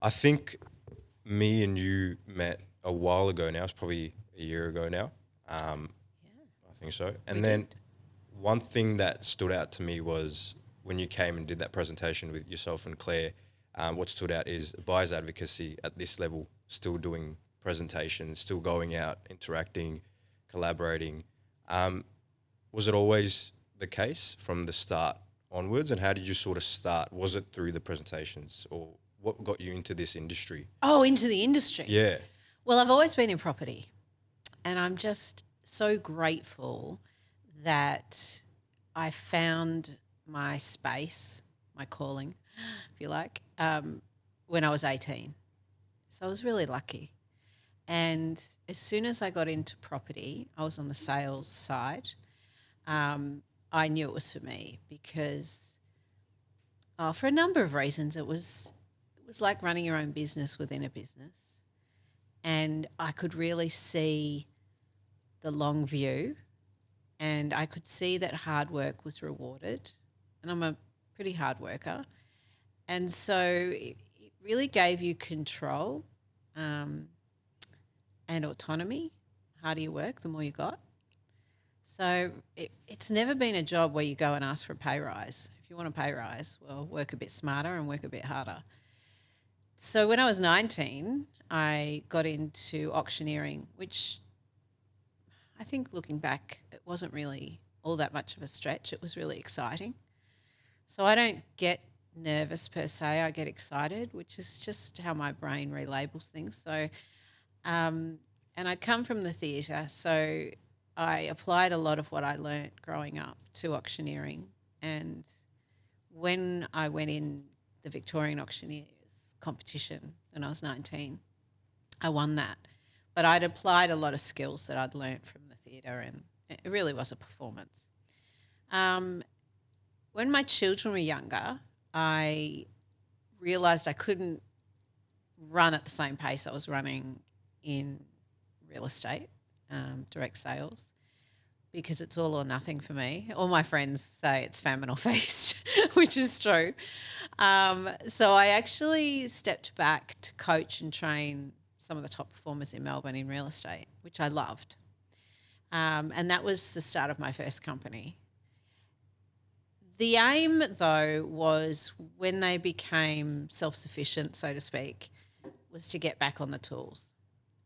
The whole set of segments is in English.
I think me and you met a while ago now. It's probably a year ago now. I think so. And We then did. one thing that stood out to me was when you came and did that presentation with yourself and Claire. What stood out is buyers advocacy at this level, still doing presentations, still going out, interacting, collaborating. Was it always the case from the start onwards? And how did you sort of start? Was it through the presentations, or what got you into this industry? Oh, into the industry. Yeah. Well, I've always been in property, and I'm just so grateful that I found my space, my calling, if you like, when I was 18. So I was really lucky. And as soon as I got into property, I was on the sales side. I knew it was for me because, for a number of reasons, it was like running your own business within a business, and I could really see the long view, and I could see that hard work was rewarded, and I'm a pretty hard worker, and so it really gave you control um, and autonomy. Harder you work, the more you got. So it's never been a job where you go and ask for a pay rise. If you want a pay rise, well, work a bit smarter and work a bit harder. So when I was 19, I got into auctioneering, which I think looking back, it wasn't really all that much of a stretch. It was really exciting. So I don't get nervous per se. I get excited, which is just how my brain relabels things. So, and I come from the theatre, so I applied a lot of what I learnt growing up to auctioneering. And when I went in the Victorian Auctioneers competition when I was 19, I won that. But I'd applied a lot of skills that I'd learnt from the theatre, and it really was a performance. Um, when my children were younger, I realised I couldn't run at the same pace I was running in real estate, direct sales, because it's all or nothing for me. All my friends say it's famine or feast, which is true. So I actually stepped back to coach and train some of the top performers in Melbourne in real estate, which I loved. And that was the start of my first company. The aim, though, was when they became self-sufficient, so to speak, was to get back on the tools.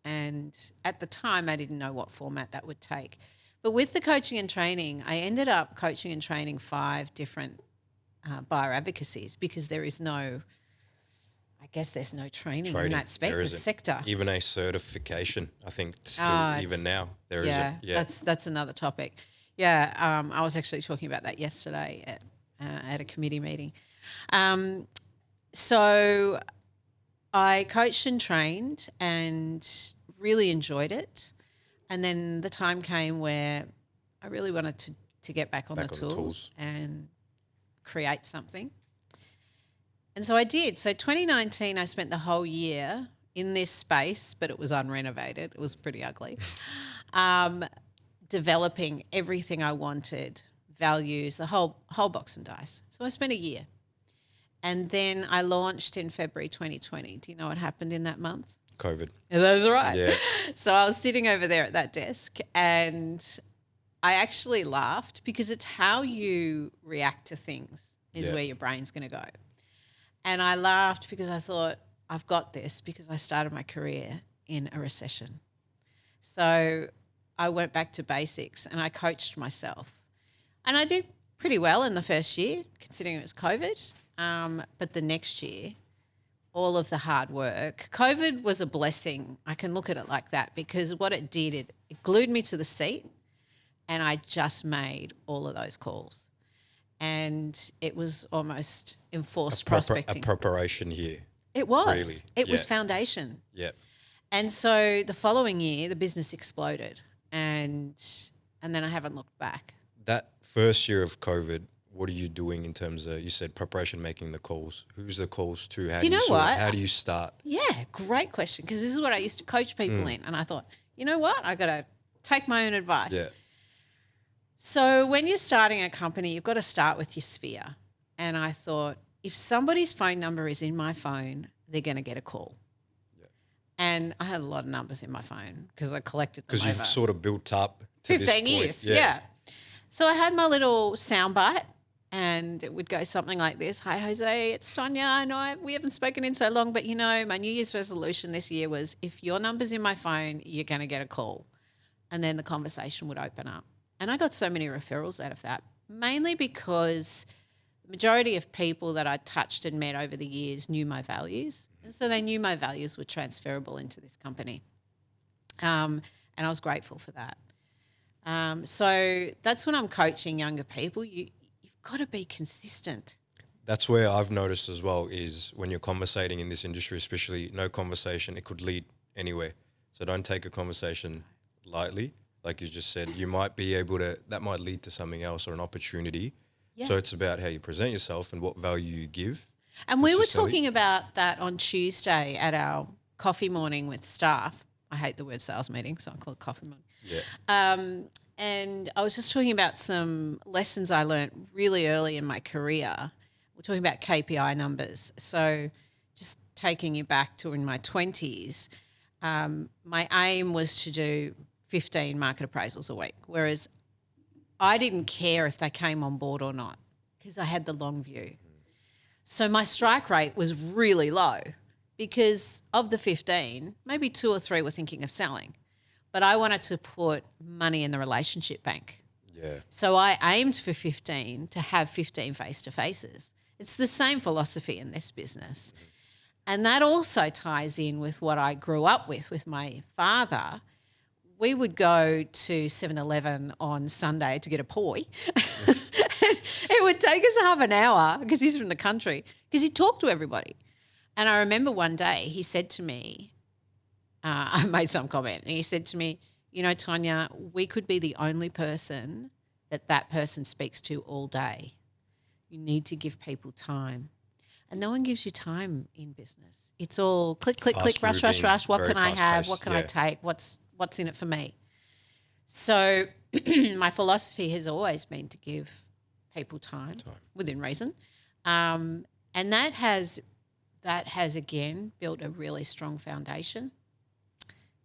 And at the time, I didn't know what format that would take. But with the coaching and training, I ended up coaching and training 5 different buyer advocacies, because there is no, I guess there's no training in that There isn't sector. even a certification. I think still even It's now there Yeah, isn't. Yeah. that's another topic. Yeah, I was actually talking about that yesterday at a committee meeting. Um, so I coached and trained and really enjoyed it. And then the time came where I really wanted to get back on the Back on the tools tools. and create something. And so I did. So 2019, I spent the whole year in this space, but it was unrenovated. It was pretty ugly. Um, Developing everything I wanted, values, the whole box and dice. So I spent a year. And then I launched in February 2020. Do you know what happened in that month? COVID. Yeah, that's right. Yeah. So I was sitting over there at that desk, and I actually laughed because it's how you react to things is Yeah. where your brain's going to go. And I laughed because I thought, I've got this, because I started my career in a recession. So I went back to basics and I coached myself. And I did pretty well in the first year, considering it was COVID. But the next year, all of the hard work, COVID was a blessing. I can look at it like that, because what it did, it glued me to the seat, and I just made all of those calls. And it was almost enforced A prospecting. preparation here. It was. Really? It was Yeah. foundation. Yeah. And so the following year, the business exploded, and then I haven't looked back. That first year of COVID, what are you doing in terms of, you said preparation, making the calls? Who's the calls to? How Do you know sort of- what? how do you start? Yeah, great question, because this is what I used to coach people in, and I thought, you know what, I got to take my own advice. Yeah. So when you're starting a company, you've got to start with your sphere. And I thought, if somebody's phone number is in my phone, they're going to get a call. Yeah. And I had a lot of numbers in my phone because I collected them Because you've over sort of built up to 15 this point. years. Yeah. So I had my little soundbite and it would go something like this. Hi, Jose, it's Tonya. I know we haven't spoken in so long, but, you know, my New Year's resolution this year was if your number's in my phone, you're going to get a call. And then the conversation would open up. And I got so many referrals out of that, mainly because the majority of people that I touched and met over the years knew my values. And so they knew my values were transferable into this company. And I was grateful for that. So that's when I'm coaching younger people. You've got to be consistent. That's where I've noticed as well is when you're conversating in this industry, especially no conversation, it could lead anywhere. So don't take a conversation lightly. Like you just said, you might be able to, that might lead to something else or an opportunity. Yeah. So it's about how you present yourself and what value you give. And we were talking about that on Tuesday at our coffee morning with staff. I hate the word sales meeting, so I call it coffee morning. Yeah. And I was just talking about some lessons I learned really early in my career. We're talking about KPI numbers. So just taking you back to in my 20s, my aim was to do 15 market appraisals a week, whereas I didn't care if they came on board or not because I had the long view. So my strike rate was really low because of the 15, maybe 2 or 3 were thinking of selling, but I wanted to put money in the relationship bank. Yeah. So I aimed for 15 to have 15 face-to-faces. It's the same philosophy in this business. And that also ties in with what I grew up with my father. We would go to 7-Eleven on Sunday to get a poi. It would take us half an hour because he's from the country because he'd talk to everybody. And I remember one day he said to me, I made some comment, and he said to me, you know, Tonya, we could be the only person that person speaks to all day. You need to give people time. And no one gives you time in business. It's all click, click, click, rush, rush, rush. What can I have? What can I take? What's in it for me? So my philosophy has always been to give people time. Within reason. And that has again built a really strong foundation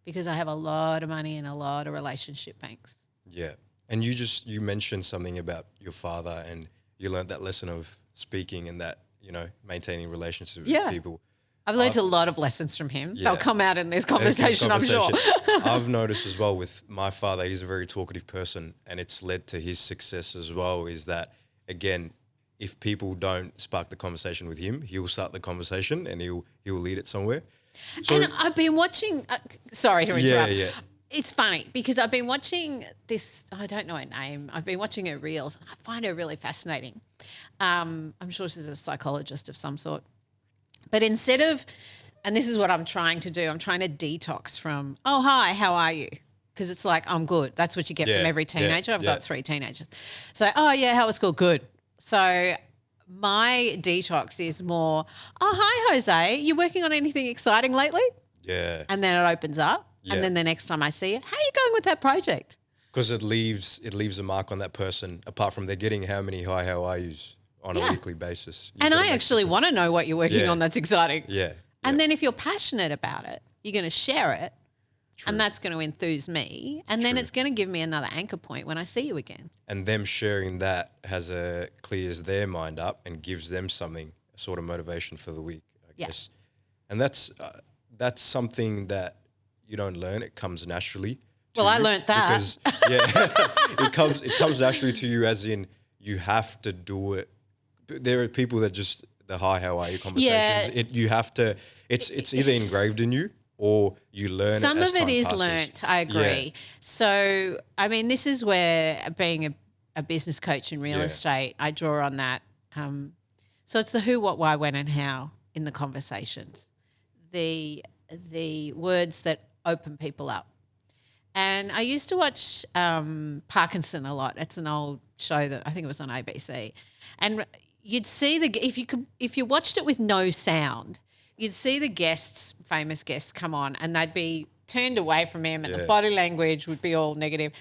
because I have a lot of money in a lot of relationship banks. Yeah. And you mentioned something about your father and you learned that lesson of speaking and that, you know, maintaining relationships with people. I've learned a lot of lessons from him. Yeah. They'll come out in this conversation, I'm sure. I've noticed as well with my father, he's a very talkative person and it's led to his success as well, is that, again, if people don't spark the conversation with him, he'll start the conversation and he'll lead it somewhere. So, and I've been watching, sorry to interrupt. Yeah. It's funny because I've been watching this, I don't know her name, I've been watching her reels. I find her really fascinating. I'm sure she's a psychologist of some sort. But instead of, and this is what I'm trying to do, I'm trying to detox from, oh, hi, how are you? Because it's like, I'm good. That's what you get from every teenager. I've got 3 teenagers. So, oh, yeah, how was school? Good. So my detox is more, oh, hi, Jose, you working on anything exciting lately? Yeah. And then it opens up. Yeah. And then the next time I see you, how are you going with that project? Because it leaves a mark on that person, apart from they're getting how many hi, how are yous on a weekly basis. And I actually want to know what you're working on that's exciting. Yeah. And then if you're passionate about it, you're going to share it. True. And that's going to enthuse me. And then it's going to give me another anchor point when I see you again. And them sharing that clears their mind up and gives them something, a sort of motivation for the week, I guess. And that's something that you don't learn. It comes naturally. Well, I learned that. Because, it comes naturally to you, as in you have to do it. There are people that just, the hi, how are you conversations, you have to, it's either engraved in you or you learn some it as of it time is passes. learnt, I agree. Yeah. So, I mean, this is where being a business coach in real estate, I draw on that. So it's the who, what, why, when and how in the conversations, the words that open people up. And I used to watch Parkinson a lot. It's an old show that I think it was on ABC. And you'd see if you watched it with no sound, you'd see the guests, famous guests, come on and they'd be turned away from him and the body language would be all negative.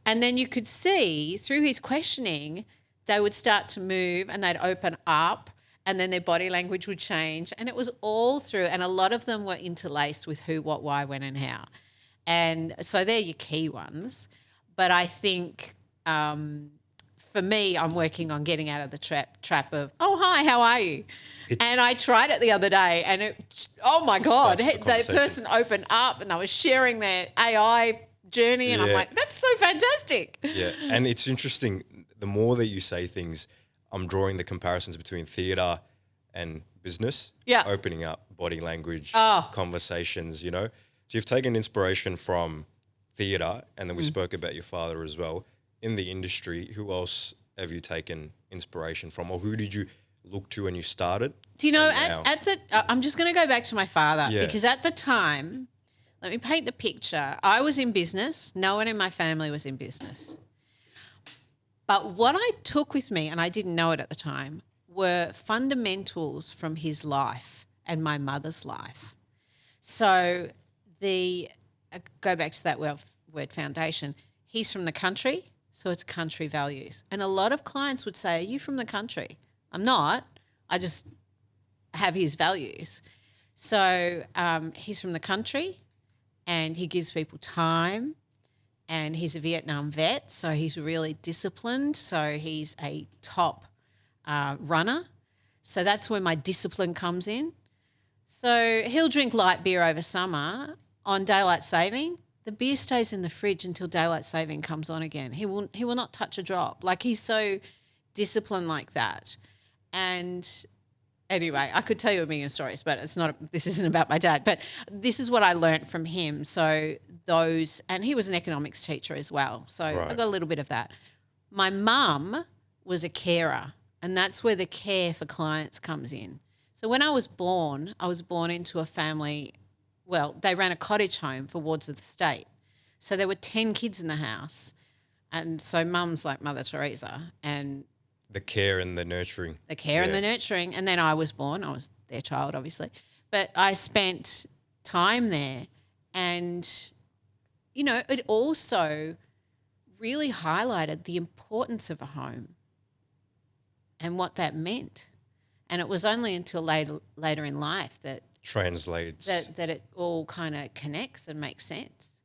And then you could see through his questioning, they would start to move and they'd open up and then their body language would change. And it was all through, and a lot of them were interlaced with who, what, why, when, and how. And so they're your key ones. But I think for me, I'm working on getting out of the trap of, oh, hi, how are you? And I tried it the other day and oh my God, the person opened up and they were sharing their AI journey and I'm like, that's so fantastic. Yeah, and it's interesting. The more that you say things, I'm drawing the comparisons between theatre and business, opening up body language, conversations, you know. So you've taken inspiration from theatre, and then we spoke about your father as well. In the industry, who else have you taken inspiration from, or who did you look to when you started? Do you know, I'm just going to go back to my father because at the time, let me paint the picture. I was in business. No one in my family was in business. But what I took with me, and I didn't know it at the time, were fundamentals from his life and my mother's life. So go back to that word foundation. He's from the country, so it's country values. And a lot of clients would say, are you from the country? I'm not. I just have his values. So he's from the country and he gives people time, and he's a Vietnam vet, so he's really disciplined. So he's a top runner. So that's where my discipline comes in. So he'll drink light beer over summer. On daylight saving, the beer stays in the fridge until daylight saving comes on again. He will not touch a drop. Like, he's so disciplined like that. And anyway, I could tell you a million stories, but this isn't about my dad. But this is what I learnt from him. So and he was an economics teacher as well. So I got a little bit of that. My mum was a carer, and that's where the care for clients comes in. So when I was born into a family. Well, they ran a cottage home for wards of the state. So there were 10 kids in the house. And so mum's like Mother Teresa. And the care and the nurturing. And the nurturing. And then I was born. I was their child, obviously. But I spent time there. And, you know, it also really highlighted the importance of a home and what that meant. And it was only until later in life that translates that it all kind of connects and makes sense.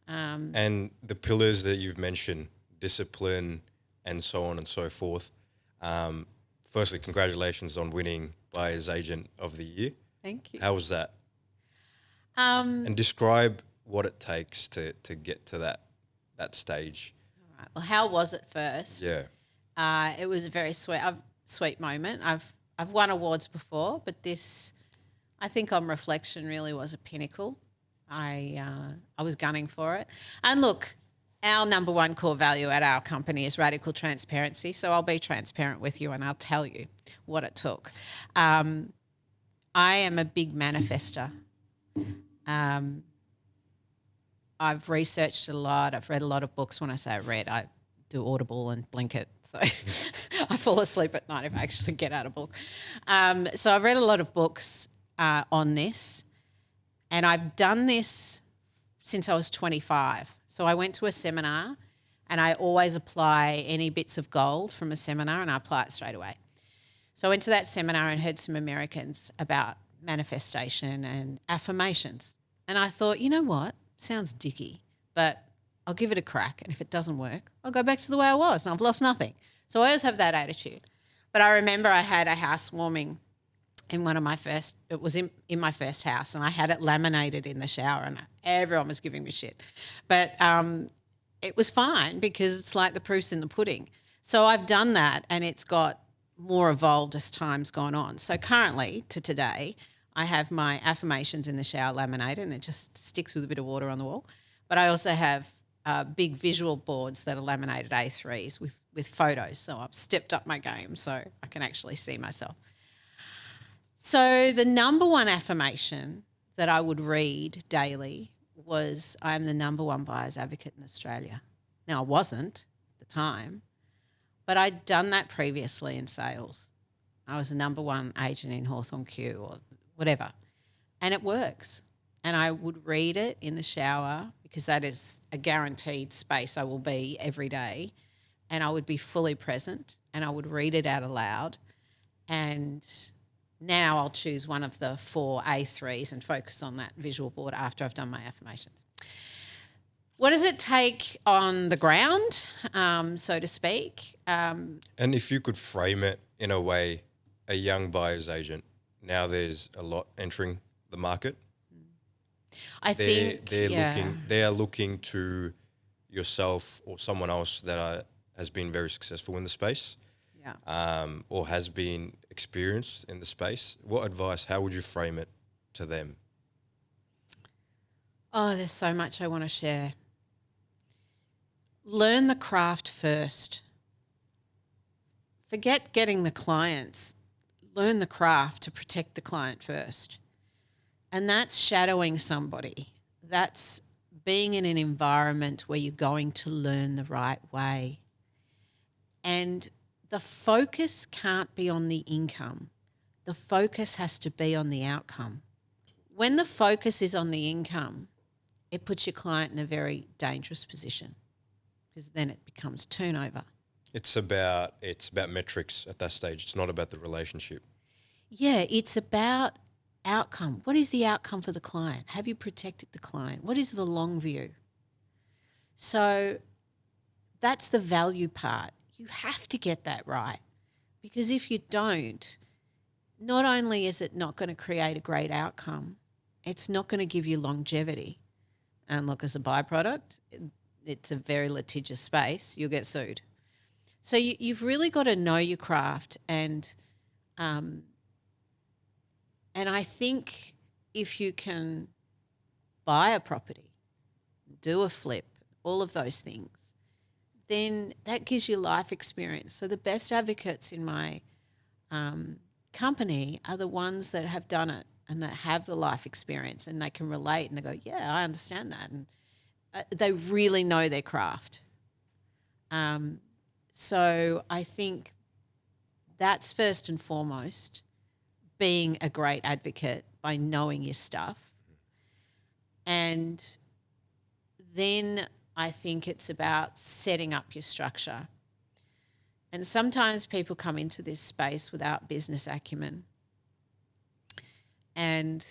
And the pillars that you've mentioned, discipline and so on and so forth. Firstly, congratulations on winning Buyer's Agent of the Year. Thank you. How was that? And describe what it takes to get to that stage. All right. Well, how was it first? Yeah. It was a very sweet moment. I've won awards before, but this, I think on reflection, really was a pinnacle. I was gunning for it. And look, our number one core value at our company is radical transparency. So I'll be transparent with you and I'll tell you what it took. I am a big manifester. I've researched a lot. I've read a lot of books. When I say I read, I do Audible and Blinkit. So I fall asleep at night if I actually get out a book. So I've read a lot of books on this, and I've done this since I was 25. So I went to a seminar, and I always apply any bits of gold from a seminar, and I apply it straight away. So I went to that seminar and heard some Americans about manifestation and affirmations. And I thought, you know what? Sounds dicky, but I'll give it a crack. And if it doesn't work, I'll go back to the way I was, and I've lost nothing. So I always have that attitude. But I remember I had a housewarming in one of my first, it was in my first house, and I had it laminated in the shower, and everyone was giving me shit. But it was fine because it's like the proof's in the pudding. So I've done that, and it's got more evolved as time's gone on. So currently, to today, I have my affirmations in the shower laminated, and it just sticks with a bit of water on the wall. But I also have big visual boards that are laminated A3s with photos. So I've stepped up my game so I can actually see myself. So the number one affirmation that I would read daily was, I'm the number one buyer's advocate in Australia. Now, I wasn't at the time, but I'd done that previously in sales. I was the number one agent in Hawthorn Q or whatever, and it works. And I would read it in the shower because that is a guaranteed space I will be every day, and I would be fully present, and I would read it out aloud. And now I'll choose one of the 4 A3s and focus on that visual board after I've done my affirmations. What does it take on the ground, so to speak? And if you could frame it in a way, a young buyer's agent, now there's a lot entering the market. They are looking to yourself or someone else that has been very successful in the space, or has been experienced in the space. What advice? How would you frame it to them? Oh, there's so much I want to share. Learn the craft first. Forget getting the clients. Learn the craft to protect the client first. And that's shadowing somebody. That's being in an environment where you're going to learn the right way. And the focus can't be on the income. The focus has to be on the outcome. When the focus is on the income, it puts your client in a very dangerous position because then it becomes turnover. It's about metrics at that stage. It's not about the relationship. Yeah, it's about outcome. What is the outcome for the client? Have you protected the client? What is the long view? So that's the value part. You have to get that right, because if you don't, not only is it not going to create a great outcome, it's not going to give you longevity. And look, as a byproduct, it's a very litigious space. You'll get sued. So you've really got to know your craft, and I think if you can buy a property, do a flip, all of those things, then that gives you life experience. So the best advocates in my company are the ones that have done it and that have the life experience, and they can relate and they go, yeah, I understand that. And they really know their craft. So I think that's first and foremost, being a great advocate by knowing your stuff. And then I think it's about setting up your structure. And sometimes people come into this space without business acumen. And,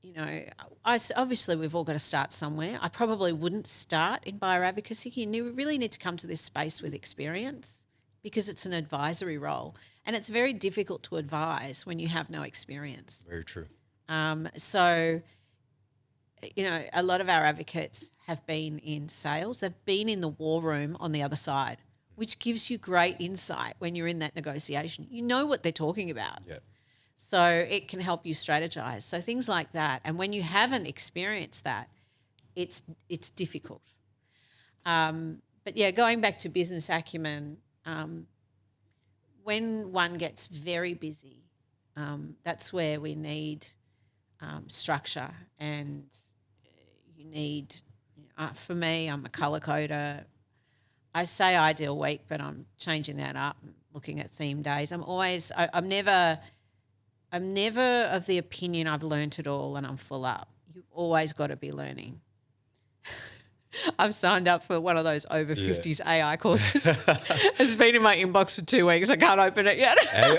you know, obviously we've all got to start somewhere. I probably wouldn't start in buyer advocacy. You really need to come to this space with experience, because it's an advisory role. And it's very difficult to advise when you have no experience. Very true. So, you know, a lot of our advocates have been in sales. They've been in the war room on the other side, which gives you great insight when you're in that negotiation. You know what they're talking about. Yeah. So it can help you strategize. So things like that. And when you haven't experienced that, it's difficult. But yeah, going back to business acumen, when one gets very busy, that's where we need structure, and you need, for me, I'm a colour coder. I say ideal week, but I'm changing that up, looking at theme days. I'm never of the opinion I've learnt it all and I'm full up. You've always got to be learning. I've signed up for one of those over 50s AI courses. It's been in my inbox for 2 weeks. I can't open it yet.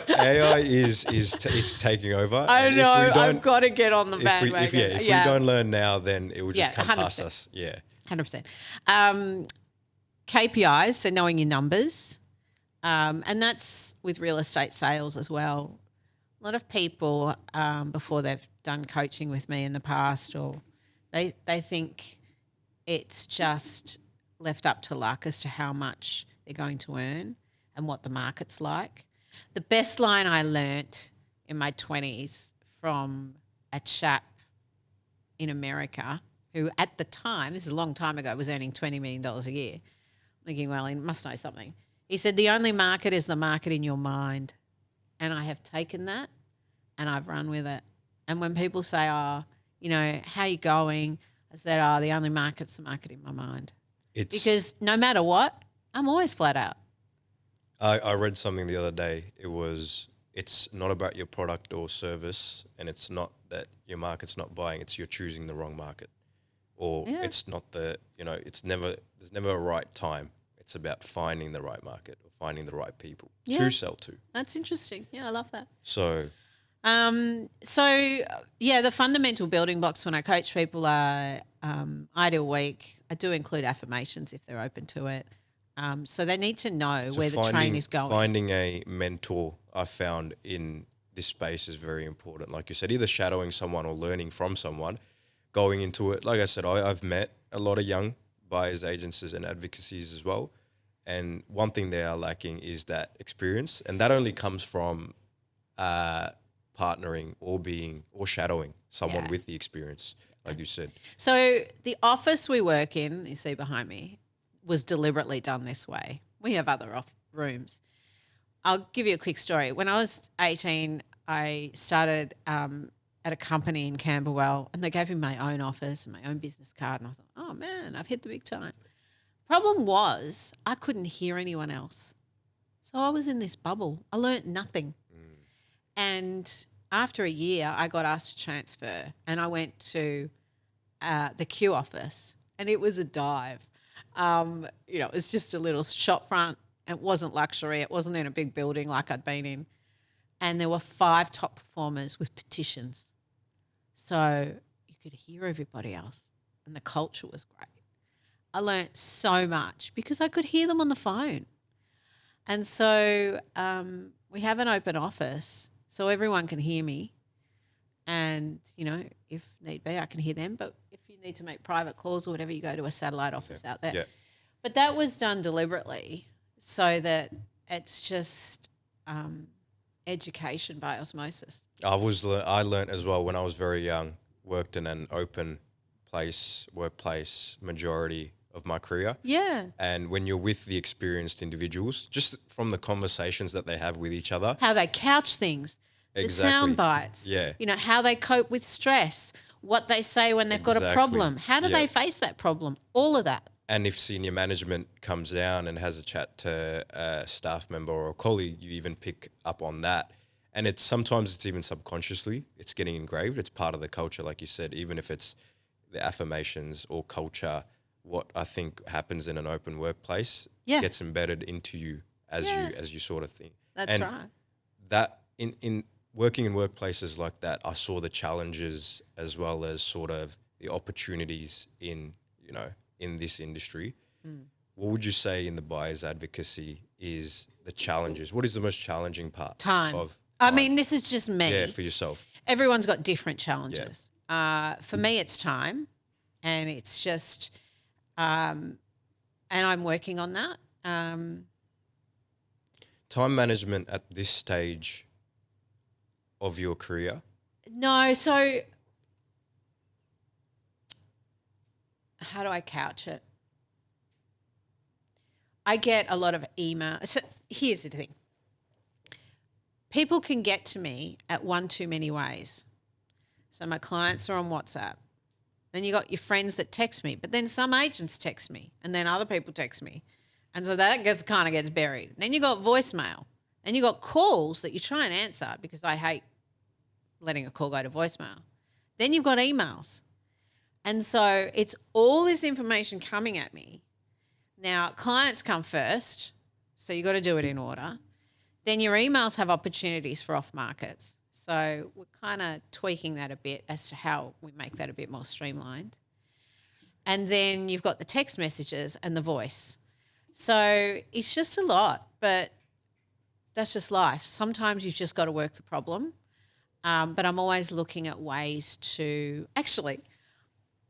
AI it's taking over. I know. I've got to get on the bandwagon. If we don't learn now, then it will just come 100%. past us. Yeah, 100%. KPIs, so knowing your numbers, and that's with real estate sales as well. A lot of people, before they've done coaching with me in the past, or they think it's just left up to luck as to how much they're going to earn and what the market's like. The best line I learnt in my 20s from a chap in America who at the time, this is a long time ago, was earning $20 million a year. I'm thinking, well, he must know something. He said, the only market is the market in your mind. And I have taken that and I've run with it. And when people say, how are you going? I said, the only market's the market in my mind. Because no matter what, I'm always flat out. I read something the other day. It's not about your product or service, and it's not that your market's not buying, it's you're choosing the wrong market. Or it's not there's never a right time. It's about finding the right market or finding the right people Yeah. to sell to. That's interesting. Yeah, I love that. So The fundamental building blocks when I coach people are ideal week. I do include affirmations if they're open to it. So they need to know where the train is going. Finding a mentor, I found in this space is very important. Like you said, either shadowing someone or learning from someone, going into it. Like I said, I've met a lot of young buyers, agencies and advocacies as well. And one thing they are lacking is that experience. And that only comes from partnering or shadowing someone with the experience, like you said. So the office we work in, you see behind me, was deliberately done this way. We have other rooms. I'll give you a quick story. When I was 18, I started at a company in Camberwell, and they gave me my own office and my own business card. And I thought, oh, man, I've hit the big time. Problem was I couldn't hear anyone else. So I was in this bubble. I learnt nothing. And after a year, I got asked to transfer, and I went to the Q office, and it was a dive. It was just a little shop front. It wasn't luxury. It wasn't in a big building like I'd been in. And there were 5 top performers with petitions. So you could hear everybody else, and the culture was great. I learnt so much because I could hear them on the phone. And so we have an open office so everyone can hear me. And, if need be, I can hear them. But if you need to make private calls or whatever, you go to a satellite office out there. Yeah. But that was done deliberately so that it's just education by osmosis. I learnt as well when I was very young, worked in an open workplace majority of my career. Yeah. And when you're with the experienced individuals, just from the conversations that they have with each other. How they couch things. The sound bites. Yeah. How they cope with stress, what they say when they've got a problem. How do they face that problem? All of that. And if senior management comes down and has a chat to a staff member or a colleague, you even pick up on that. And sometimes it's even subconsciously, it's getting engraved. It's part of the culture, like you said, even if it's the affirmations or culture, what I think happens in an open workplace gets embedded into you as you sort of think. That's right. That in working in workplaces like that, I saw the challenges as well as sort of the opportunities in this industry. What would you say in the buyer's advocacy is the challenges? What is the most challenging part? Time. I mean, this is just me. Yeah, for yourself. Everyone's got different challenges. For me, it's time, and it's just, and I'm working on that. Time management at this stage of your career? No, so how do I couch it? I get a lot of email. So here's the thing. People can get to me at one too many ways. So my clients are on WhatsApp. Then you got your friends that text me, but then some agents text me, and then other people text me. And so that kind of gets buried. Then you got voicemail. Then you got calls that you try and answer because I hate letting a call go to voicemail. Then you've got emails. And so it's all this information coming at me. Now, clients come first, so you got to do it in order. Then your emails have opportunities for off markets. So we're kind of tweaking that a bit as to how we make that a bit more streamlined. And then you've got the text messages and the voice. So it's just a lot, but that's just life. Sometimes you've just got to work the problem. But I'm always looking at ways to actually,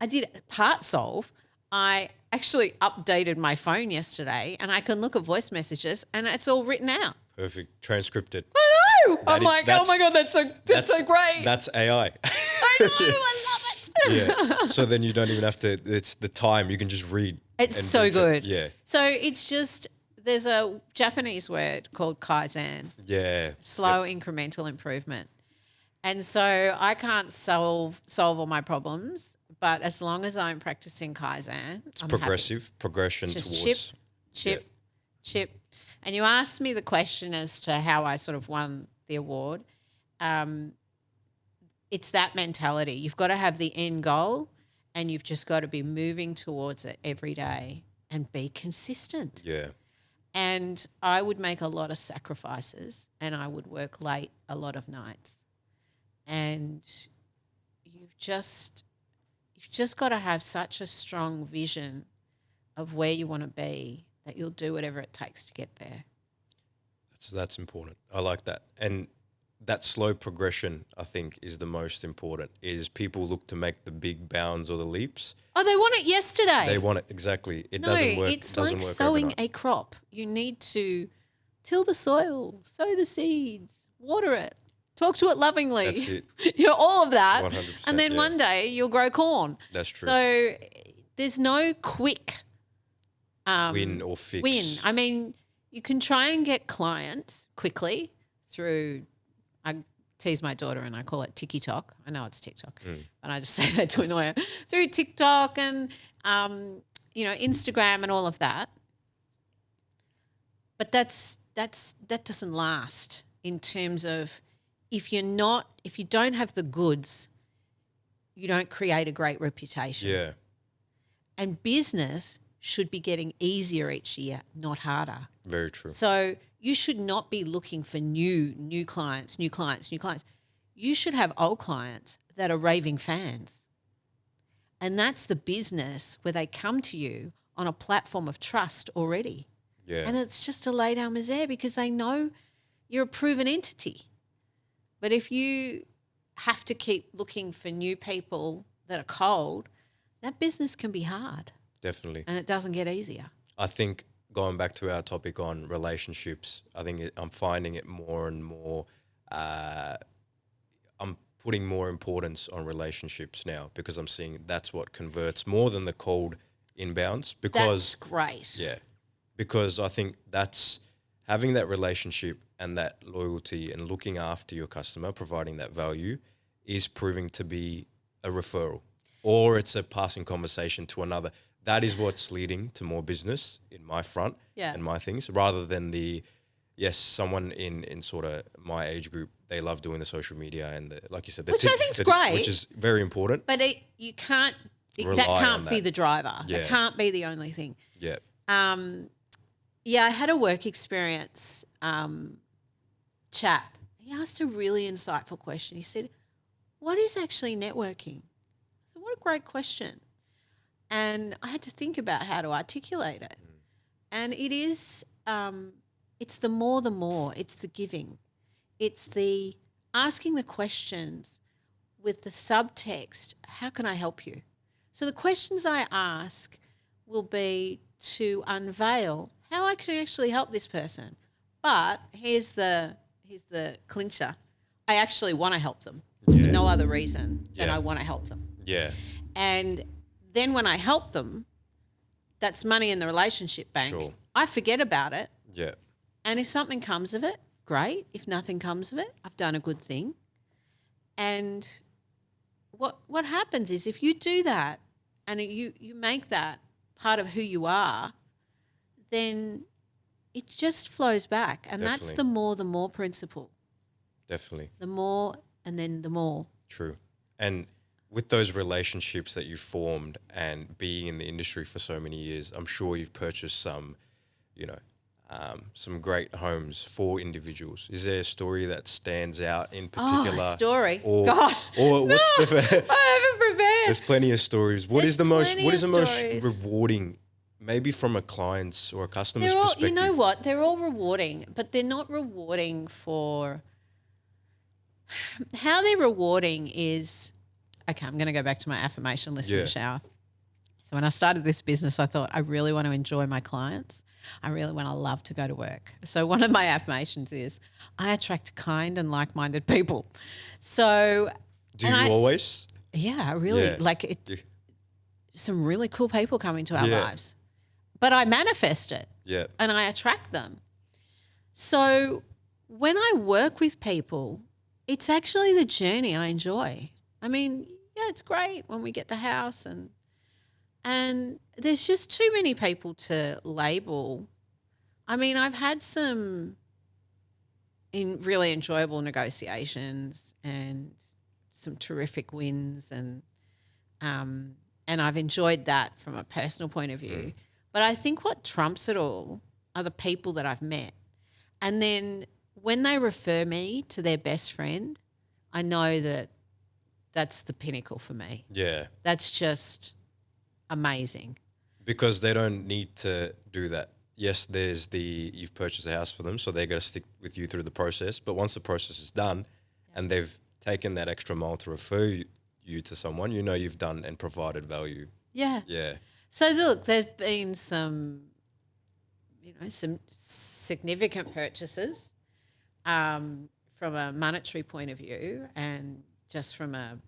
I did part solve. I actually updated my phone yesterday, and I can look at voice messages and it's all written out. Perfect. Transcripted. I know. I'm like, oh my God, that's so great. That's AI. I know, I love it. Yeah. So then you don't even have to, it's the time, you can just read. It's so good. Yeah. So it's just, there's a Japanese word called kaizen. Yeah. Slow incremental improvement. And so I can't solve all my problems, but as long as I'm practicing kaizen, it's I'm progressive happy. progression It's just towards chip. And you asked me the question as to how I sort of won the award. It's that mentality. You've got to have the end goal, and you've just got to be moving towards it every day. and be consistent. Yeah. And I would make a lot of sacrifices and I would work late a lot of nights. And you've just got to have such a strong vision of where you want to be that you'll do whatever it takes to get there. That's important. I like that. And that slow progression, I think, is the most important, is people look to make the big bounds or the leaps. Oh, they want it yesterday. They want it, exactly. It No, doesn't work. it's It doesn't like work sowing overnight. a crop. You need to till the soil, sow the seeds, water it, talk to it lovingly. That's it. All of that. 100%, And then yeah. one day you'll grow corn. That's true. So there's no quick Win or fix. win. I mean, you can try and get clients quickly through, I tease my daughter and I call it TikTok. I know it's TikTok, but I just say that to annoy her. Through TikTok and, Instagram and all of that. But that doesn't last in terms of if you don't have the goods, you don't create a great reputation. Yeah. And business should be getting easier each year, not harder. Very true. So you should not be looking for new clients. You should have old clients that are raving fans. And that's the business where they come to you on a platform of trust already. Yeah. And it's just a lay down misère because they know you're a proven entity. But if you have to keep looking for new people that are cold, that business can be hard Definitely. and it doesn't get easier. I think going back to our topic on relationships, I think I'm finding it more and more. I'm putting more importance on relationships now because I'm seeing that's what converts more than the cold inbounds. Because That's great. yeah, because I think that's having that relationship and that loyalty and looking after your customer, providing that value, is proving to be a referral, or it's a passing conversation to another. That is what's leading to more business in my front and my things, rather than someone in sort of my age group, they love doing the social media and like you said, Which I think's great. which is very important. But you can't, that Rely can't on be that. the driver. Yeah. It can't be the only thing. Yeah, I had a work experience chap. He asked a really insightful question. He said, what is actually networking? I said, what a great question. And I had to think about how to articulate it. And it is, it's the more, it's the giving. It's the asking the questions with the subtext, how can I help you? So the questions I ask will be to unveil how I can actually help this person. But here's the clincher. I actually want to help them for no other reason than I want to help them. yeah, And then when I help them, that's money in the relationship bank. Sure. I forget about it. yeah, And if something comes of it, great. If nothing comes of it, I've done a good thing. And what happens is if you do that and you make that part of who you are, then it just flows back. And that's Definitely. the more principle. definitely. The more and then the more. True. And with those relationships that you formed and being in the industry for so many years, I'm sure you've purchased some great homes for individuals. Is there a story that stands out in particular? Oh, a story. Or, God. or what's the? I haven't prepared. There's plenty of stories. What is There's the most? plenty What is the of most stories. rewarding? Maybe from a client's or a customer's They're all, perspective. you know what? They're all rewarding, but they're not rewarding for how they're rewarding is okay. I'm going to go back to my affirmation list in the shower. So when I started this business, I thought I really want to enjoy my clients. I really want to love to go to work. So one of my affirmations is I attract kind and like-minded people. So Do you always? yeah, I really Yeah. like it. Yeah. Some really cool people come into our Yeah. lives, but I manifest it. Yeah. And I attract them. So when I work with people, it's actually the journey I enjoy. I mean, yeah, it's great when we get the house and there's just too many people to label. I mean, I've had some really enjoyable negotiations and some terrific wins and I've enjoyed that from a personal point of view. But I think what trumps it all are the people that I've met. And then when they refer me to their best friend, I know that that's the pinnacle for me. Yeah. That's just amazing. Because they don't need to do that. Yes, there's you've purchased a house for them, so they're going to stick with you through the process. But once the process is done and they've taken that extra mile to refer you to someone, you know you've done and provided value. Yeah. Yeah. So look, there've been some significant purchases from a monetary point of view and just from a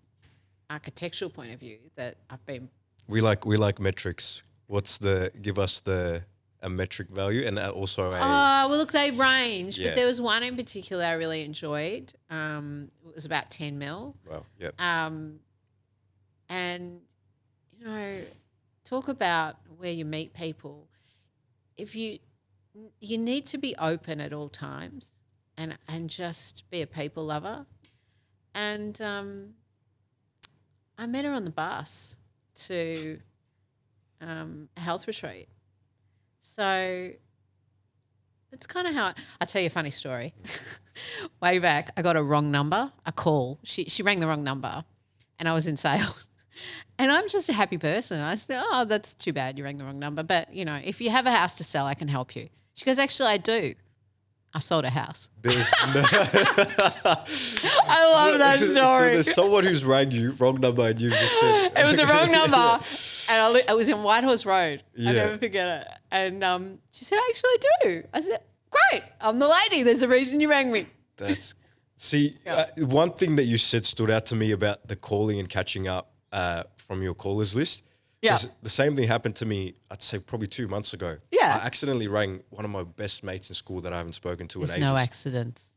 architectural point of view that I've been. We like metrics. Give us a metric value and also a. Well, look, they range, Yeah. but there was one in particular I really enjoyed. It was about 10 mil. Well, yep. And, talk about where you meet people. If you need to be open at all times and just be a people lover. And I met her on the bus to a health retreat. So it's kind of how I'll tell you a funny story. Way back, I got a wrong number, a call. She rang the wrong number and I was in sales. And I'm just a happy person. I said, oh, that's too bad you rang the wrong number. But, if you have a house to sell, I can help you. She goes, actually, I do. I sold a house. There's no. I love that So story. there's someone who's rang you, wrong number, and you've just said. It was a wrong number. And I was in Whitehorse Road. Yeah. I'll never forget it. And she said, actually, I do. I said, great. I'm the lady. There's a reason you rang me. One thing that you said stood out to me about the calling and catching up from your callers list. Yeah. 'Cause the same thing happened to me, I'd say probably 2 months ago. Yeah. I accidentally rang one of my best mates in school that I haven't spoken to There's in ages. no accidents.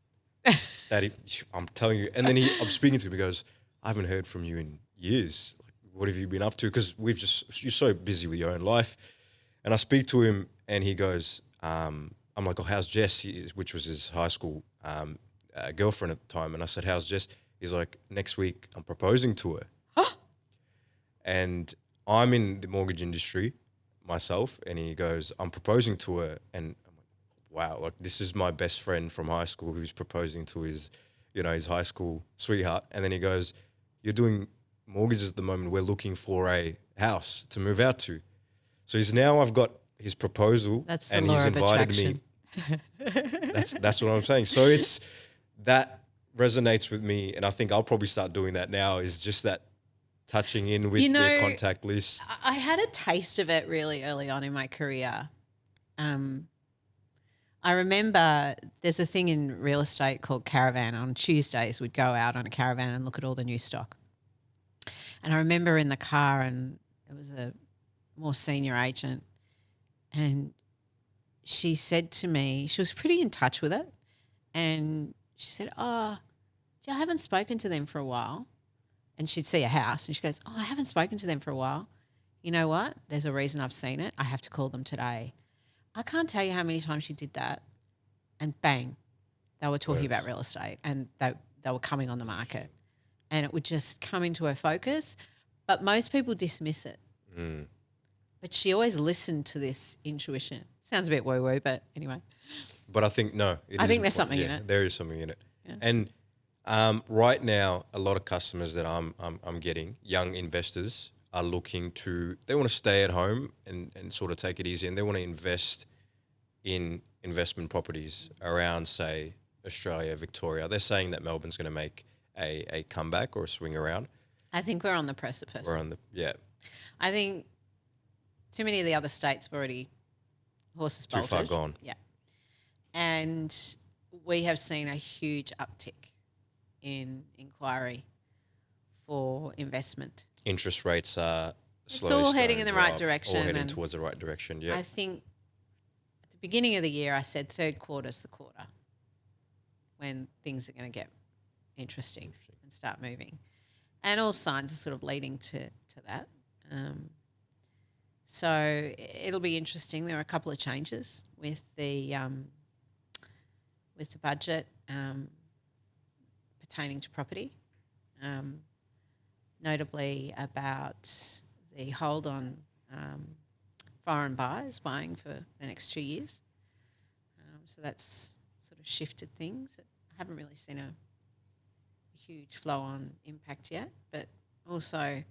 I'm telling you. And then I'm speaking to him, he goes, I haven't heard from you in years. Like, what have you been up to? Because you're so busy with your own life. And I speak to him and he goes, I'm like, oh, how's Jess? Which was his high school girlfriend at the time. And I said, how's Jess? He's like, next week I'm proposing to her. And I'm in the mortgage industry myself. And he goes, I'm proposing to her. And I'm like, wow, like this is my best friend from high school who's proposing to his high school sweetheart. And then he goes, you're doing mortgages at the moment. We're looking for a house to move out to. So I've got his proposal. That's the and law he's of invited attraction. me. That's what I'm saying. So that resonates with me. And I think I'll probably start doing that now, is just that touching in with their contact list. I had a taste of it really early on in my career. I remember there's a thing in real estate called caravan. On Tuesdays, we'd go out on a caravan and look at all the new stock. And I remember in the car, and it was a more senior agent, and she said to me, she was pretty in touch with it, and she said, oh, I haven't spoken to them for a while. And she'd see a house and she goes, oh, I haven't spoken to them for a while. You know what? There's a reason I've seen it. I have to call them today. I can't tell you how many times she did that, and bang, they were talking about real estate and they were coming on the market, and it would just come into her focus. But most people dismiss it. Mm. But she always listened to this intuition. Sounds a bit woo-woo, but anyway. But I think, no. I think there's something in it. There is something in it. Yeah. And right now, a lot of customers that I'm getting, young investors, are looking they want to stay at home and sort of take it easy, and they want to invest in investment properties around, say, Australia, Victoria. They're saying that Melbourne's going to make a comeback or a swing around. I think we're on the precipice. I think too many of the other states have already horses Too bolted. far gone. Yeah. And we have seen a huge uptick in inquiry for investment. Interest rates are It's all heading in the right All direction. heading and towards the right direction, yeah. I think at the beginning of the year, I said third quarter's the quarter when things are going to get interesting and start moving. And all signs are sort of leading to that. So it'll be interesting. There are a couple of changes with the budget pertaining to property, notably about the hold on foreign buyers buying for the next 2 years. So that's sort of shifted things. I haven't really seen a huge flow-on impact yet, but also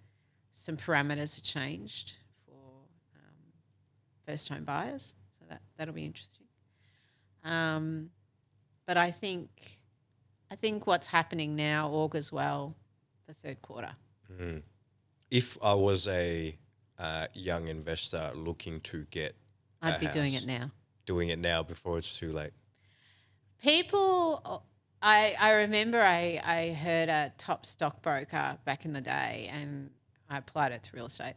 some parameters have changed for first-home buyers, so that'll be interesting. But I think what's happening now augurs well for third quarter. Mm. If I was a young investor looking to get I'd be doing house, it now. doing it now before it's too late. People, I remember I heard a top stockbroker back in the day, and I applied it to real estate.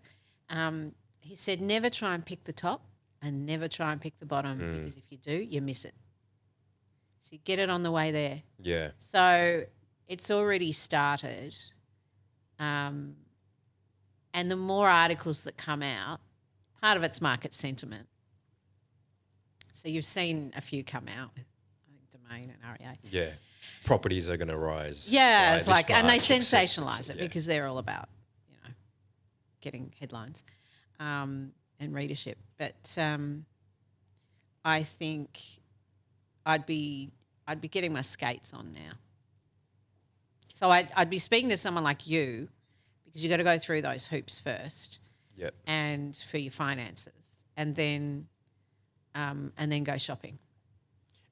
He said, never try and pick the top and never try and pick the bottom, because if you do, you miss it. So you get it on the way there. Yeah. So it's already started. And the more articles that come out, part of it's market sentiment. So you've seen a few come out, I think Domain and REA. Yeah. Properties are going to rise. Yeah, by it's this like, and they March, et cetera, sensationalise it yeah. because they're all about, getting headlines and readership. But I think I'd be getting my skates on now. So I'd be speaking to someone like you, because you've got to go through those hoops first. Yep. And for your finances, and then go shopping.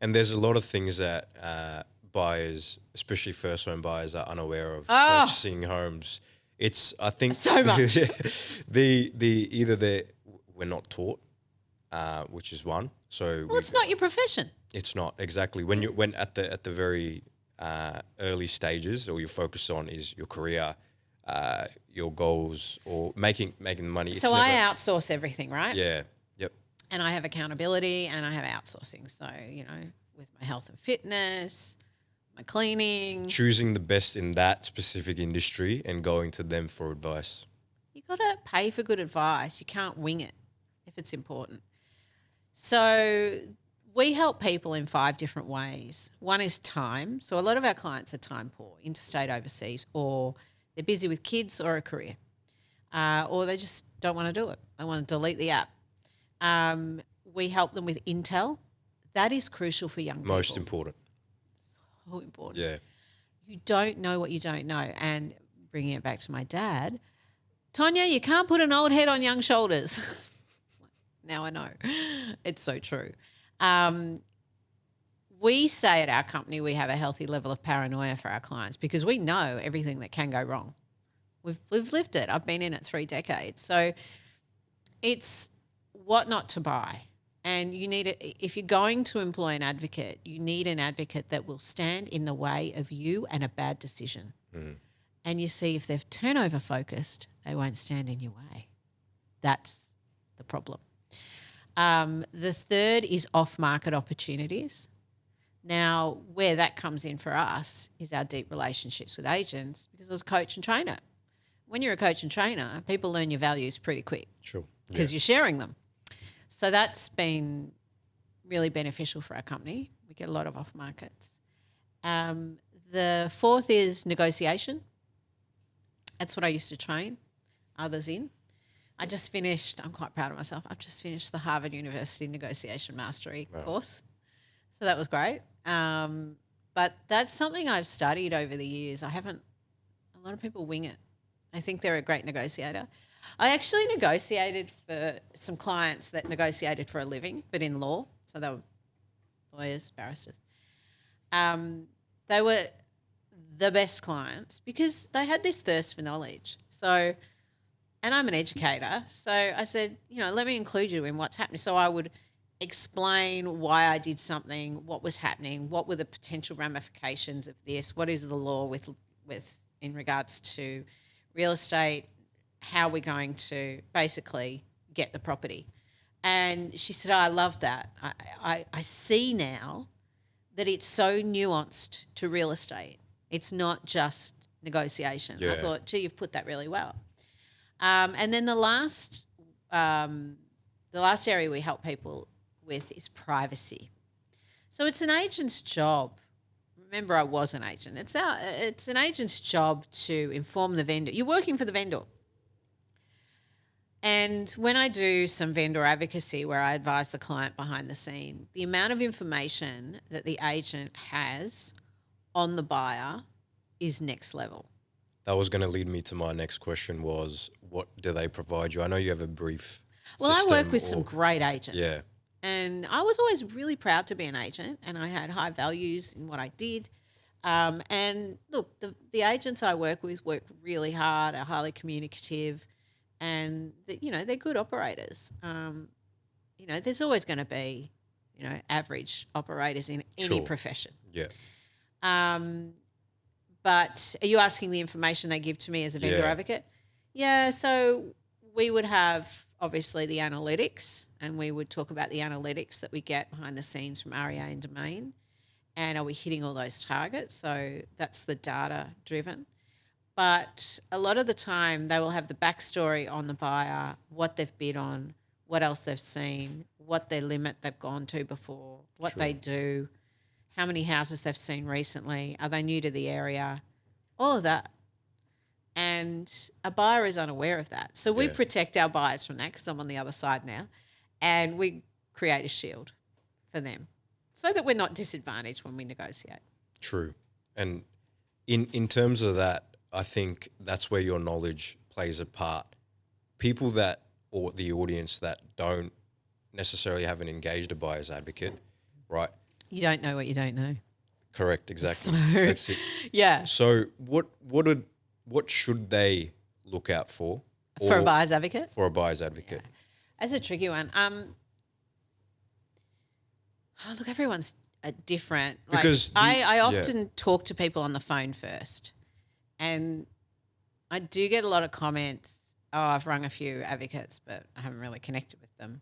And there's a lot of things that buyers, especially first home buyers, are unaware of Oh. purchasing homes. It's, I think, So much. we're not taught, which is one. So Well, it's not your profession. It's not exactly when at the very early stages, all you focus on is your career, your goals, or making the money. It's So I never- outsource everything, right? Yeah. Yep. And I have accountability and I have outsourcing. So, with my health and fitness, my cleaning, Choosing the best in that specific industry and going to them for advice. you got to pay for good advice. You can't wing it if it's important. So we help people in 5 different ways. One is time. So a lot of our clients are time poor, interstate, overseas, or they're busy with kids or a career, or they just don't want to do it. They want to delete the app. We help them with intel. That is crucial for young people. Most important. So important. Yeah. You don't know what you don't know. And bringing it back to my dad, Tonya, you can't put an old head on young shoulders. Now I know. It's so true. We say at our company we have a healthy level of paranoia for our clients because we know everything that can go wrong. We've lived it. I've been in it 3 decades. So it's what not to buy. And you need it. If you're going to employ an advocate, you need an advocate that will stand in the way of you and a bad decision. Mm. And you see if they're turnover focused, they won't stand in your way. That's the problem. The third is off-market opportunities. Now, where that comes in for us is our deep relationships with agents, because I was a coach and trainer. When you're a coach and trainer, people learn your values pretty quick Sure. because you're sharing them. So that's been really beneficial for our company. We get a lot of off-markets. The fourth is negotiation. That's what I used to train others in. I just finished, I'm quite proud of myself, I've just finished the Harvard University Negotiation Mastery course. So that was great. But that's something I've studied over the years. A lot of people wing it. They think they're a great negotiator. I actually negotiated for some clients that negotiated for a living, but in law. So they were lawyers, barristers. They were the best clients because they had this thirst for knowledge. So, and I'm an educator. So I said, let me include you in what's happening. So I would explain why I did something, what was happening, what were the potential ramifications of this, what is the law with in regards to real estate, how we're going to basically get the property. And she said, I love that. I see now that it's so nuanced to real estate. It's not just negotiation. Yeah. I thought, gee, you've put that really well. And then the last area we help people with is privacy. So it's an agent's job. Remember, I was an agent. It's an agent's job to inform the vendor. You're working for the vendor. And And when I do some vendor advocacy where I advise the client behind the scene, the amount of information that the agent has on the buyer is next level. That was going to lead me to my next question was, what do they provide you? I know you have a brief Well, I work with or- some great agents. Yeah. And I was always really proud to be an agent, and I had high values in what I did. And look, the agents I work with work really hard, are highly communicative, and they're good operators. There's always going to be, average operators in any Sure. profession. Yeah. But are you asking the information they give to me as a vendor Yeah. advocate? Yeah, so we would have obviously the analytics, and we would talk about the analytics that we get behind the scenes from REA and Domain. And are we hitting all those targets? So that's the data driven. But a lot of the time they will have the backstory on the buyer, what they've bid on, what else they've seen, what their limit they've gone to before, what Sure. they do, how many houses they've seen recently, are they new to the area, all of that. And a buyer is unaware of that. So we Yeah. protect our buyers from that because I'm on the other side now, and we create a shield for them so that we're not disadvantaged when we negotiate. True. And in terms of that, I think that's where your knowledge plays a part. People that, or the audience that don't necessarily have an engaged a buyer's advocate, right? You don't know what you don't know. Correct, exactly. So- That's it. Yeah. So what should they look out for? For a Or- buyer's advocate? For a buyer's advocate. That's a tricky one. Look, everyone's different. Like, Because I yeah. often talk to people on the phone first, and I do get a lot of comments. Oh, I've rung a few advocates, but I haven't really connected with them.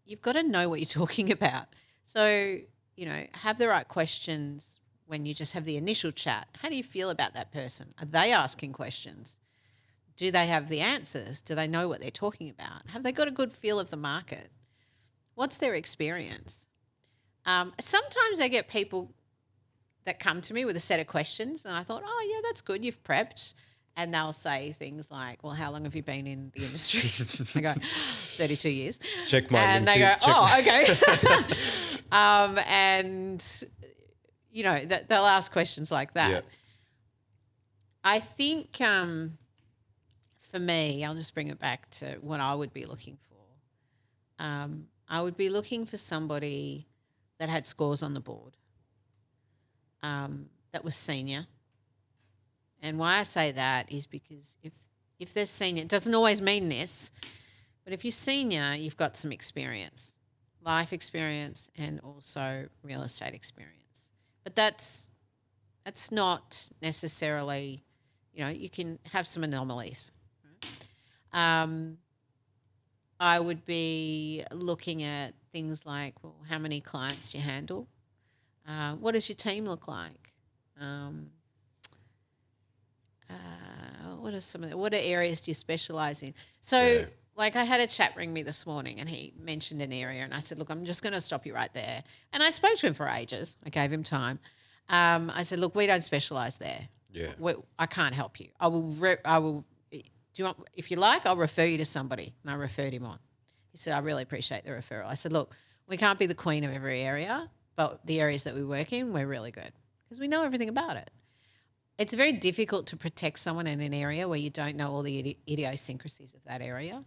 You've got to know what you're talking about. So, have the right questions when you just have the initial chat. How do you feel about that person? Are they asking questions? Do they have the answers? Do they know what they're talking about? Have they got a good feel of the market? What's their experience? Sometimes I get people that come to me with a set of questions, and I thought, oh, yeah, that's good. You've prepped. And they'll say things like, well, how long have you been in the industry? I go, 32 years. Check my And they LinkedIn. go, check oh, my- okay. And, they'll ask questions like that. Yeah. I think for me, I'll just bring it back to what I would be looking for. I would be looking for somebody that had scores on the board, that was senior. And why I say that is because if they're senior, it doesn't always mean this, but if you're senior, you've got some experience, life experience and also real estate experience. But that's not necessarily, you can have some anomalies. I would be looking at things like, well, how many clients do you handle? What does your team look like? What areas do you specialise in? So, Yeah. like, I had a chat ring me this morning, and he mentioned an area, and I said, look, I'm just going to stop you right there. And I spoke to him for ages. I gave him time. I said, look, we don't specialise there. Yeah. I can't help you. I will. Do you want? If you like, I'll refer you to somebody. And I referred him on. He said, I really appreciate the referral. I said, look, we can't be the queen of every area, but the areas that we work in, we're really good because we know everything about it. It's very difficult to protect someone in an area where you don't know all the idiosyncrasies of that area.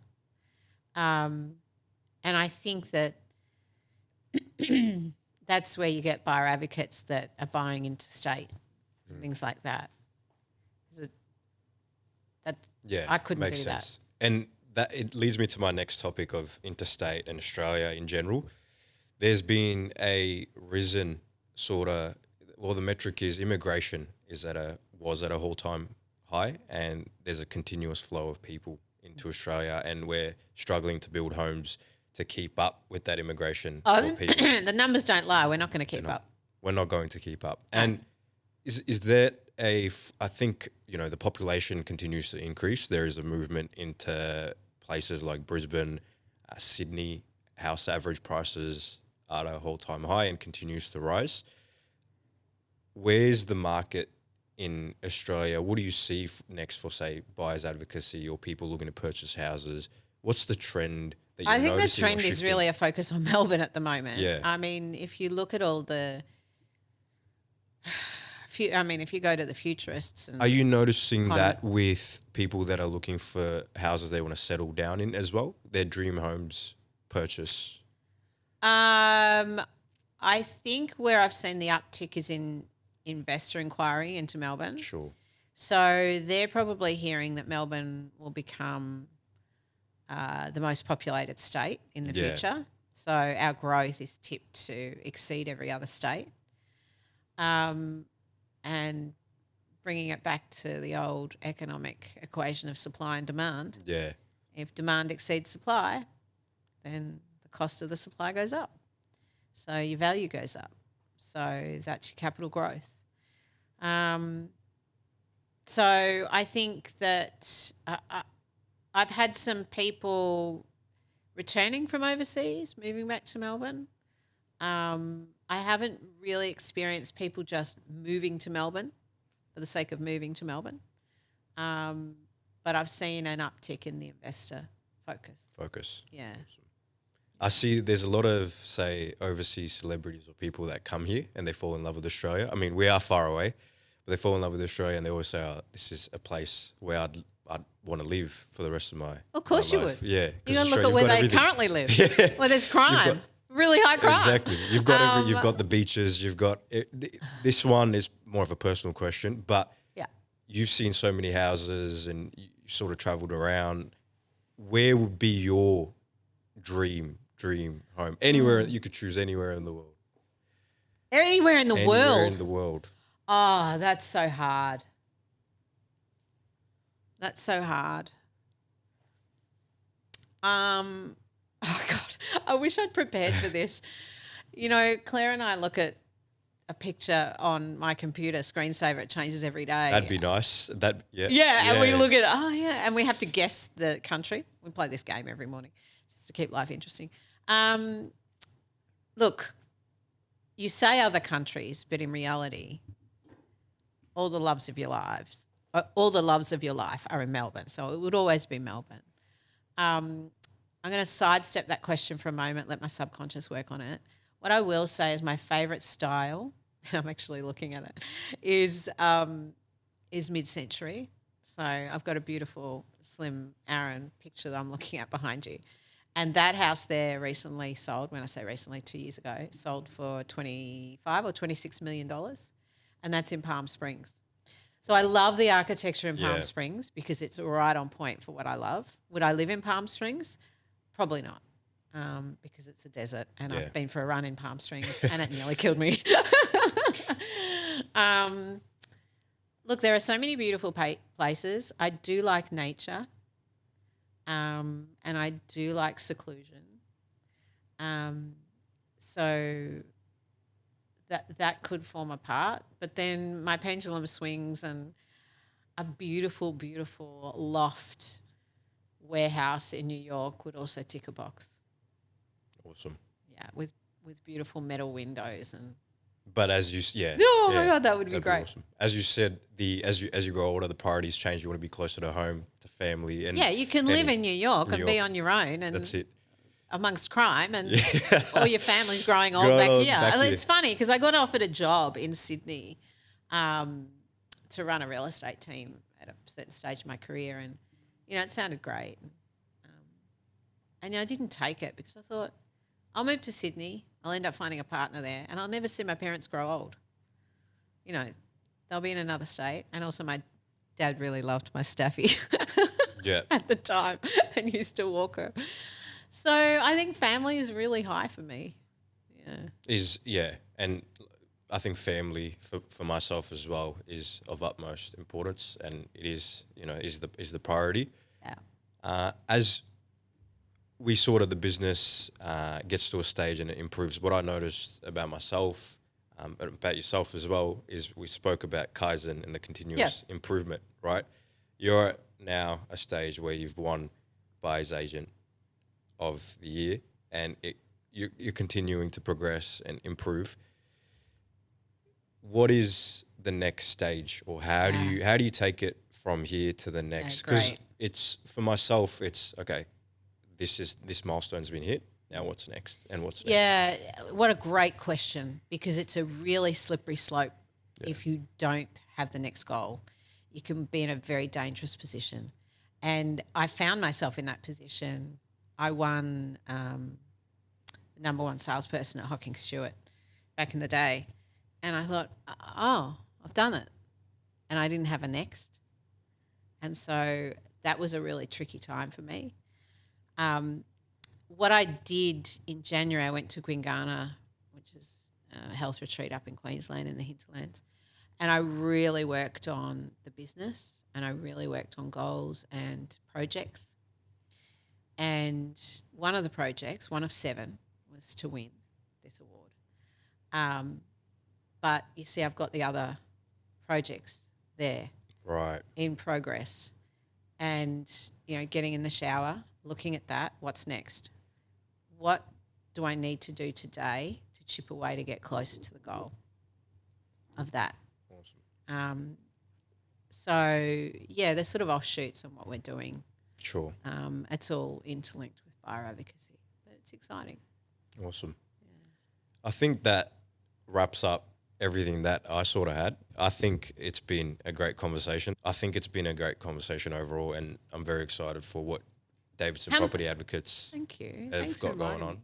And I think that that's where you get buyer advocates that are buying interstate, things like that. Yeah, I couldn't makes do that. sense. And that it leads me to my next topic of interstate and Australia in general. There's been a risen sort of, well, the metric is immigration was at a all-time high, and there's a continuous flow of people into Australia, and we're struggling to build homes to keep up with that immigration of people. The numbers don't lie. We're not going to keep up. We're not going to keep up. And is that I think, the population continues to increase. There is a movement into places like Brisbane, Sydney. House average prices are at a all-time high and continues to rise. Where's the market in Australia? What do you see next for, say, buyers advocacy or people looking to purchase houses? What's the trend that you're I think the noticing or trend is shifting? really a focus on Melbourne at the moment. Yeah. I mean, if you look at all the, if you go to the futurists and Are you noticing that with people that are looking for houses they want to settle down in as well? Their dream homes purchase? I think where I've seen the uptick is in investor inquiry into Melbourne. Sure. So they're probably hearing that Melbourne will become the most populated state in the future. So our growth is tipped to exceed every other state. And bringing it back to the old economic equation of supply and demand. Yeah. If demand exceeds supply, then the cost of the supply goes up. So your value goes up. So that's your capital growth. So I think that I've had some people returning from overseas, moving back to Melbourne. I haven't really experienced people just moving to Melbourne for the sake of moving to Melbourne. But I've seen an uptick in the investor focus. Yeah. Awesome. I see there's a lot of, say, overseas celebrities or people that come here and they fall in love with Australia. I mean, we are far away, but they fall in love with Australia and they always say, oh, this is a place where I'd want to live for the rest of my Of course my you life. would. Yeah. You got to look at where they currently live. Yeah. Where there's crime, really high crime. Exactly. You've got you've got the beaches. You've got this one is more of a personal question, but you've seen so many houses and you sort of travelled around. Where would be your dream home? Anywhere you could choose, anywhere in the world. Anywhere in the Anywhere world. in the world. Oh, that's so hard. That's so hard. Oh God, I wish I'd prepared for this. You know, Claire and I look at a picture on my computer screensaver. It changes every day. That'd be nice. Yeah, and we look at and we have to guess the country. We play this game every morning just to keep life interesting. Look, you say other countries, but in reality, all the loves of your life are in Melbourne. So it would always be Melbourne. I'm going to sidestep that question for a moment, let my subconscious work on it. What I will say is my favourite style, and I'm actually looking at it, is mid-century. So I've got a beautiful slim Aaron picture that I'm looking at behind you. And that house there recently sold, when I say recently, 2 years ago, sold for $25 or $26 million. And that's in Palm Springs. So I love the architecture in Palm Springs because it's right on point for what I love. Would I live in Palm Springs? Probably not, because it's a desert and I've been for a run in Palm Springs and it nearly killed me. Look, there are so many beautiful places. I do like nature. And I do like seclusion. So that could form a part. But then my pendulum swings and a beautiful, beautiful loft warehouse in New York would also tick a box. Awesome. Yeah, with beautiful metal windows and. But as you, my God, that would be great. Awesome. As you said, as you grow older, the priorities change. You want to be closer to home, to family, and you can live in New York and be on your own, and that's it. Amongst crime, and all your family's growing old back here. And it's funny because I got offered a job in Sydney to run a real estate team at a certain stage of my career, and it sounded great. And I didn't take it because I thought I'll move to Sydney. I'll end up finding a partner there and I'll never see my parents grow old. They'll be in another state. And also my dad really loved my staffy at the time and used to walk her. So I think family is really high for me. And I think family for myself as well is of utmost importance, and it is the priority. Yeah. As we sort of the business gets to a stage and it improves. What I noticed about myself, and about yourself as well, is we spoke about Kaizen and the continuous improvement, right? You're at now a stage where you've won Buyer's Agent of the Year and you're continuing to progress and improve. what is the next stage, or how do you take it from here to the next? Because great. it's for myself, it's okay. This milestone's been hit. Now what's next? And what's next? Yeah, what a great question, because it's a really slippery slope. If you don't have the next goal, you can be in a very dangerous position. And I found myself in that position. I won the number one salesperson at Hocking Stewart back in the day. And I thought, oh, I've done it. And I didn't have a next. And so that was a really tricky time for me. What I did in January, I went to Gwingana, which is a health retreat up in Queensland in the hinterlands, and I really worked on the business, and I really worked on goals and projects. And one of the projects, one of 7, was to win this award. But you see, I've got the other projects there Right. in progress, and getting in the shower, looking at that. What's next? What do I need to do today to chip away to get closer to the goal of that? Awesome. So there's sort of offshoots on what we're doing. Sure. It's all interlinked with bioadvocacy, but it's exciting. Awesome. I think that wraps up everything that I sort of had. I think it's been a great conversation. I think it's been a great conversation overall, and I'm very excited for what Davidson Property Advocates Thank you. have Thanks for got going reminding on. me.